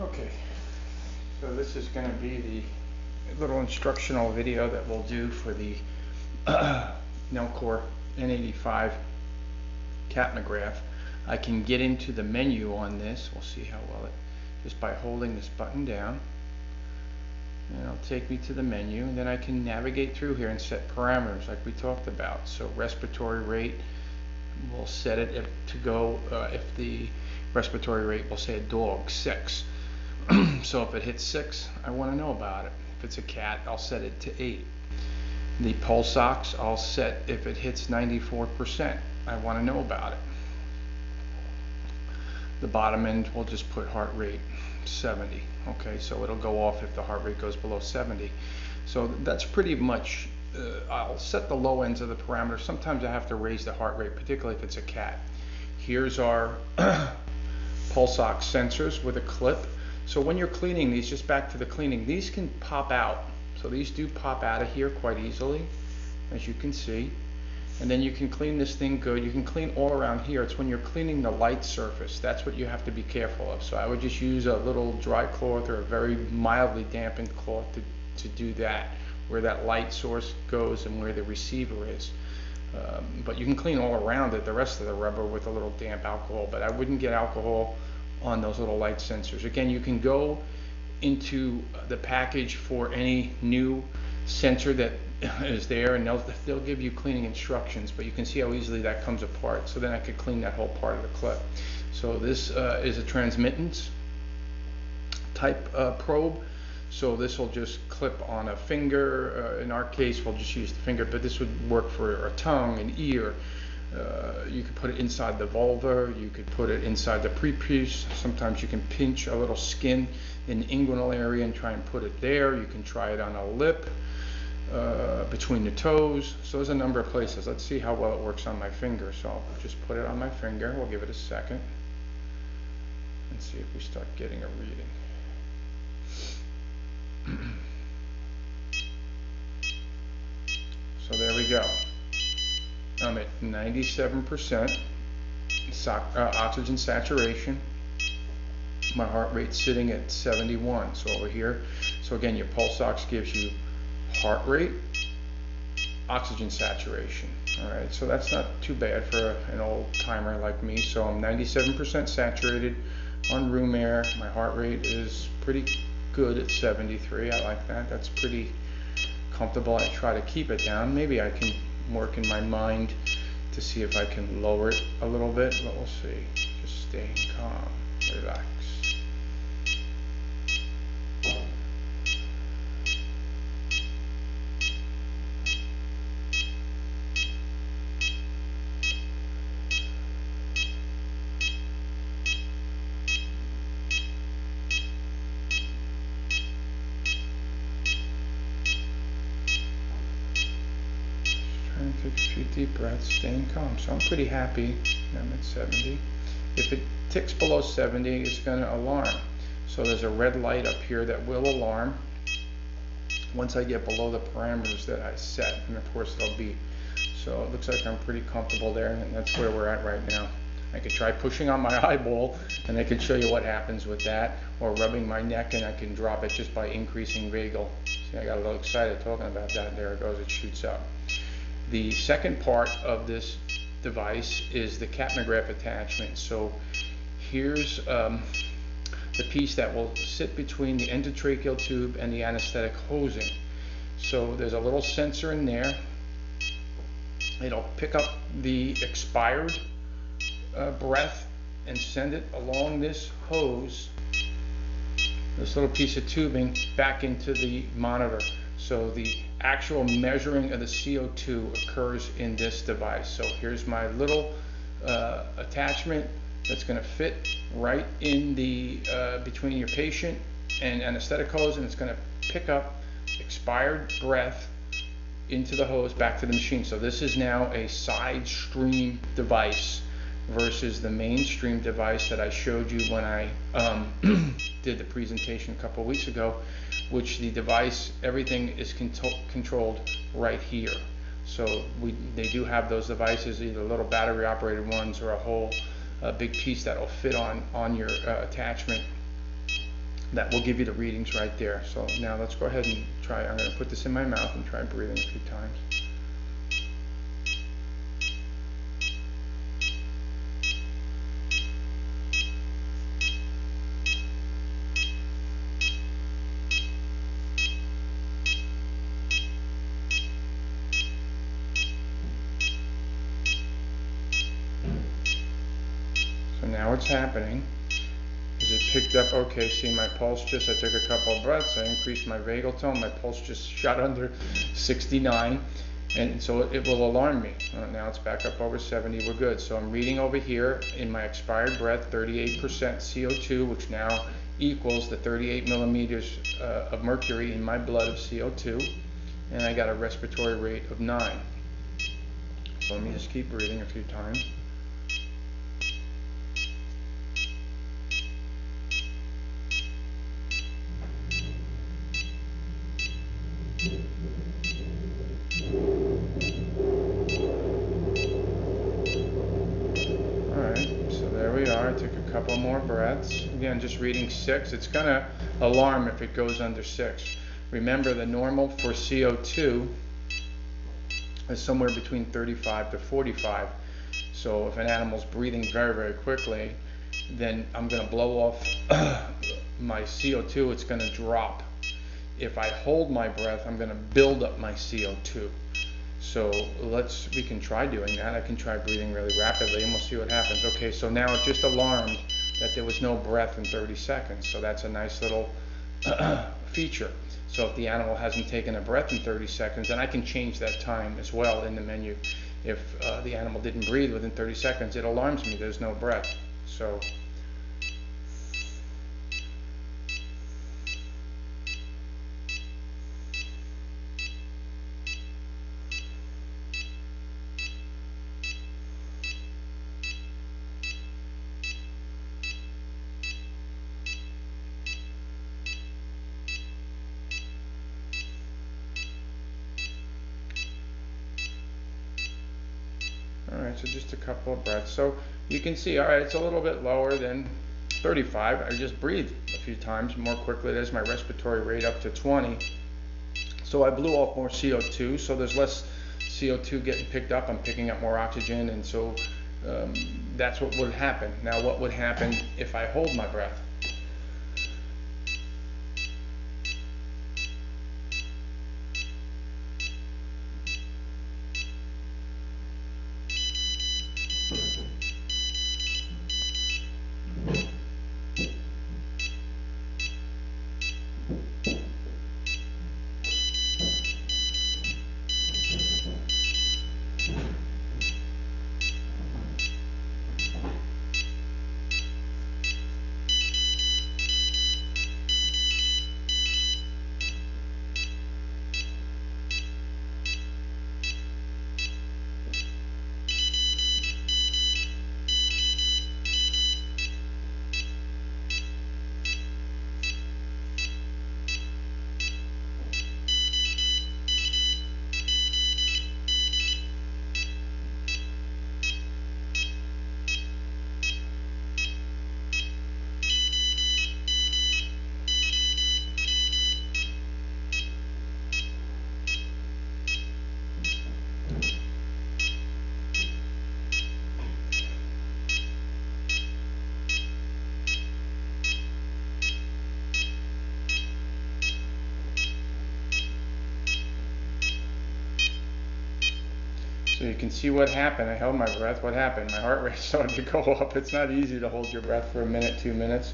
Okay, so this is going to be the little instructional video that we'll do for the Nellcor N-85 capnograph. I can get into the menu on this. We'll see how well it, just by holding this button down, and it'll take me to the menu, and then I can navigate through here and set parameters like we talked about. So respiratory rate, we'll set it to go, if the respiratory rate, we'll say a dog, 6. So if it hits 6, I want to know about it. If it's a cat, I'll set it to 8. The PulseOx, I'll set if it hits 94%. I want to know about it. The bottom end, we'll just put heart rate 70. Okay, so it'll go off if the heart rate goes below 70. So that's pretty much, I'll set the low ends of the parameters. Sometimes I have to raise the heart rate, particularly if it's a cat. Here's our PulseOx sensors with a clip. So when you're cleaning these, just back to the cleaning, these can pop out. So these do pop out of here quite easily, as you can see. And then you can clean this thing good. You can clean all around here. It's when you're cleaning the light surface. That's what you have to be careful of. So I would just use a little dry cloth or a very mildly dampened cloth to do that, where that light source goes and where the receiver is. But you can clean all around it, the rest of the rubber, with a little damp alcohol, but I wouldn't get alcohol on those little light sensors. Again, you can go into the package for any new sensor that is there, and they'll give you cleaning instructions, but you can see how easily that comes apart. So then I could clean that whole part of the clip. So this is a transmittance type probe. So this will just clip on a finger. In our case, we'll just use the finger, but this would work for a tongue, an ear. You could put it inside the vulva, you could put it inside the prepuce. Sometimes you can pinch a little skin in the inguinal area and try and put it there. You can try it on a lip, between the toes. So there's a number of places. Let's see how well it works on my finger. So I'll just put it on my finger. We'll give it a second and see if we start getting a reading. So there we go. I'm at 97% oxygen saturation. My heart rate's sitting at 71. So over here, so again, your PulseOx gives you heart rate, oxygen saturation. All right, so that's not too bad for an old timer like me. So I'm 97% saturated on room air. My heart rate is pretty good at 73. I like that. That's pretty comfortable. I try to keep it down. Maybe I can work in my mind to see if I can lower it a little bit, but we'll see. Just staying calm, relax. Take a few deep breaths, staying calm. So I'm pretty happy. I'm at 70. If it ticks below 70, it's going to alarm. So there's a red light up here that will alarm once I get below the parameters that I set. And of course it'll be. So it looks like I'm pretty comfortable there, and that's where we're at right now. I could try pushing on my eyeball, and I can show you what happens with that, or rubbing my neck, and I can drop it just by increasing vagal. See, I got a little excited talking about that. There it goes, it shoots up. The second part of this device is the capnograph attachment. So here's the piece that will sit between the endotracheal tube and the anesthetic hosing. So there's a little sensor in there. It'll pick up the expired breath and send it along this hose, this little piece of tubing, back into the monitor. So the actual measuring of the CO2 occurs in this device. So here's my little attachment that's going to fit right in the between your patient and anesthetic hose, and it's going to pick up expired breath into the hose back to the machine. So this is now a side stream device versus the mainstream device that I showed you when I did the presentation a couple of weeks ago, which the device, everything is controlled right here. So they do have those devices, either little battery operated ones or a whole big piece that will fit on your attachment. that will give you the readings right there. So now let's go ahead and try. I'm going to put this in my mouth and try breathing a few times. So now what's happening is it picked up, okay, see my pulse just, I took a couple of breaths, I increased my vagal tone, my pulse just shot under 69, and so it will alarm me. Now it's back up over 70, we're good. So I'm reading over here in my expired breath 38% CO2, which now equals the 38 millimeters of mercury in my blood of CO2, and I got a respiratory rate of 9. So let me just keep breathing a few times. I took a couple more breaths. Again, just reading 6. It's going to alarm if it goes under 6. Remember, the normal for CO2 is somewhere between 35 to 45. So if an animal's breathing very, very quickly, then I'm going to blow off my CO2. It's going to drop. If I hold my breath, I'm going to build up my CO2. So we can try doing that. I can try breathing really rapidly and we'll see what happens. Okay, so now it just alarmed that there was no breath in 30 seconds. So that's a nice little feature. So if the animal hasn't taken a breath in 30 seconds, then I can change that time as well in the menu. If the animal didn't breathe within 30 seconds, it alarms me there's no breath. So alright, so just a couple of breaths. So you can see, alright, it's a little bit lower than 35. I just breathed a few times more quickly. There's my respiratory rate up to 20. So I blew off more CO2, so there's less CO2 getting picked up. I'm picking up more oxygen, and so that's what would happen. Now what would happen if I hold my breath? So you can see what happened. I held my breath. What happened? My heart rate started to go up. It's not easy to hold your breath for a minute, 2 minutes.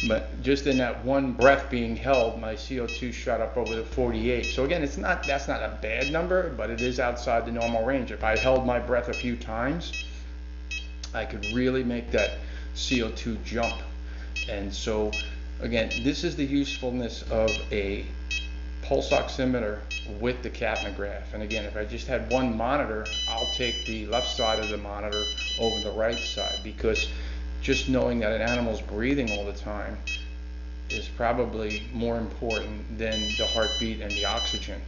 But just in that one breath being held, my CO2 shot up over to 48. So again, that's not a bad number, but it is outside the normal range. If I held my breath a few times, I could really make that CO2 jump. And so again, this is the usefulness of a pulse oximeter with the capnograph. And again, if I just had one monitor, I'll take the left side of the monitor over the right side, because just knowing that an animal's breathing all the time is probably more important than the heartbeat and the oxygen.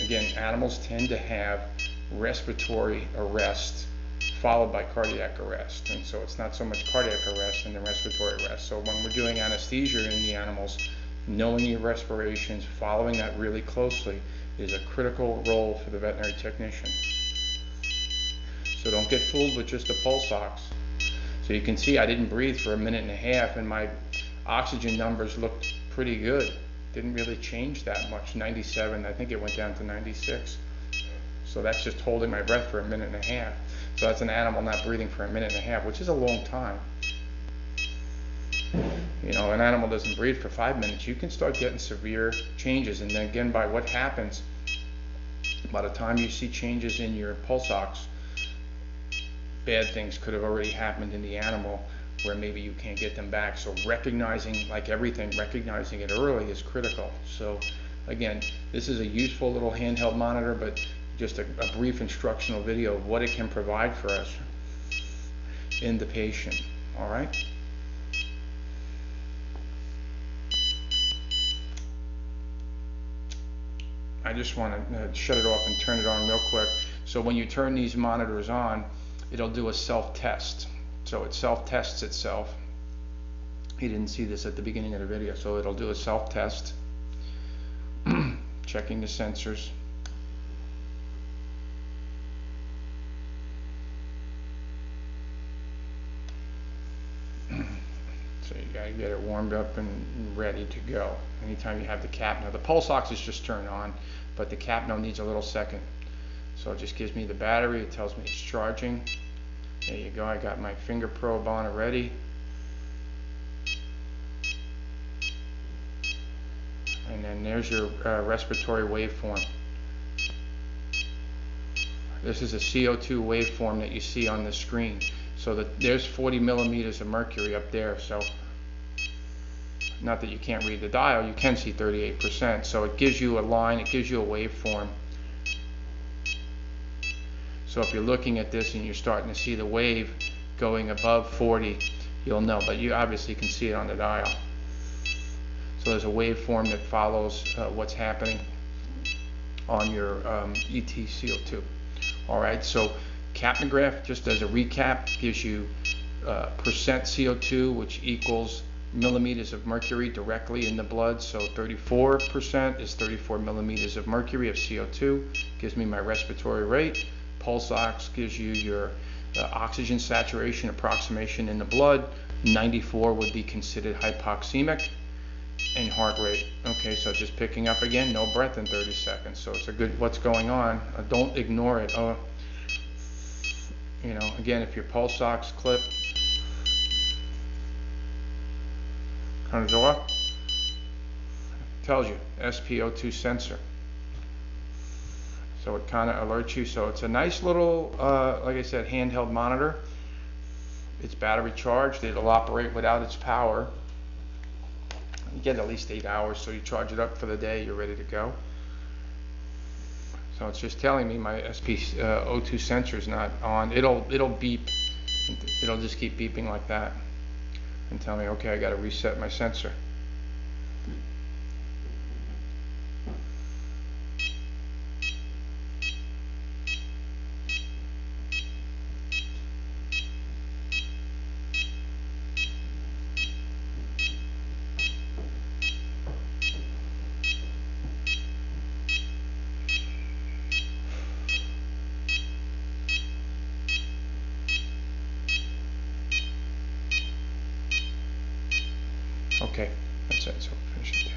Again, animals tend to have respiratory arrest followed by cardiac arrest. And so it's not so much cardiac arrest and then respiratory arrest. So when we're doing anesthesia in the animals, knowing your respirations, following that really closely is a critical role for the veterinary technician. So don't get fooled with just a pulse ox. So you can see I didn't breathe for a minute and a half and my oxygen numbers looked pretty good. Didn't really change that much. 97, I think it went down to 96. So that's just holding my breath for a minute and a half. So that's an animal not breathing for a minute and a half, which is a long time. You know, an animal doesn't breathe for 5 minutes. You can start getting severe changes. And then again, by what happens, by the time you see changes in your pulse ox, bad things could have already happened in the animal where maybe you can't get them back. So recognizing, like everything, recognizing it early is critical. So again, this is a useful little handheld monitor, but just a brief instructional video of what it can provide for us in the patient. All right. I just want to shut it off and turn it on real quick. So when you turn these monitors on, it'll do a self-test. So it self-tests itself. You didn't see this at the beginning of the video. So it'll do a self-test, checking the sensors. So you gotta get it warmed up and ready to go. Anytime you have the Capno, the pulse ox is just turned on, but the Capno needs a little second. So it just gives me the battery. It tells me it's charging. There you go. I got my finger probe on already. And then there's your respiratory waveform. This is a CO2 waveform that you see on the screen. So that there's 40 millimeters of mercury up there. So not that you can't read the dial, you can see 38%. So it gives you a line, it gives you a waveform. So if you're looking at this and you're starting to see the wave going above 40, you'll know, but you obviously can see it on the dial. So there's a waveform that follows what's happening on your EtCO2. All right, so capnograph, just as a recap, gives you percent CO2, which equals millimeters of mercury directly in the blood. So 34% is 34 millimeters of mercury of CO2. Gives me my respiratory rate. Pulse ox gives you your oxygen saturation approximation in the blood. 94 would be considered hypoxemic. And heart rate. Okay, so just picking up again, no breath in 30 seconds. So it's a good, what's going on? Don't ignore it. You know, again, if your pulse ox clip comes off, tells you SpO2 sensor. So it kind of alerts you. So it's a nice little, like I said, handheld monitor. It's battery charged. It'll operate without its power. You get at least 8 hours, so you charge it up for the day, you're ready to go. So it's just telling me my SpO2 sensor is not on. It'll beep. It'll just keep beeping like that and tell me, okay, I got to reset my sensor. Okay, that's it. So finish it.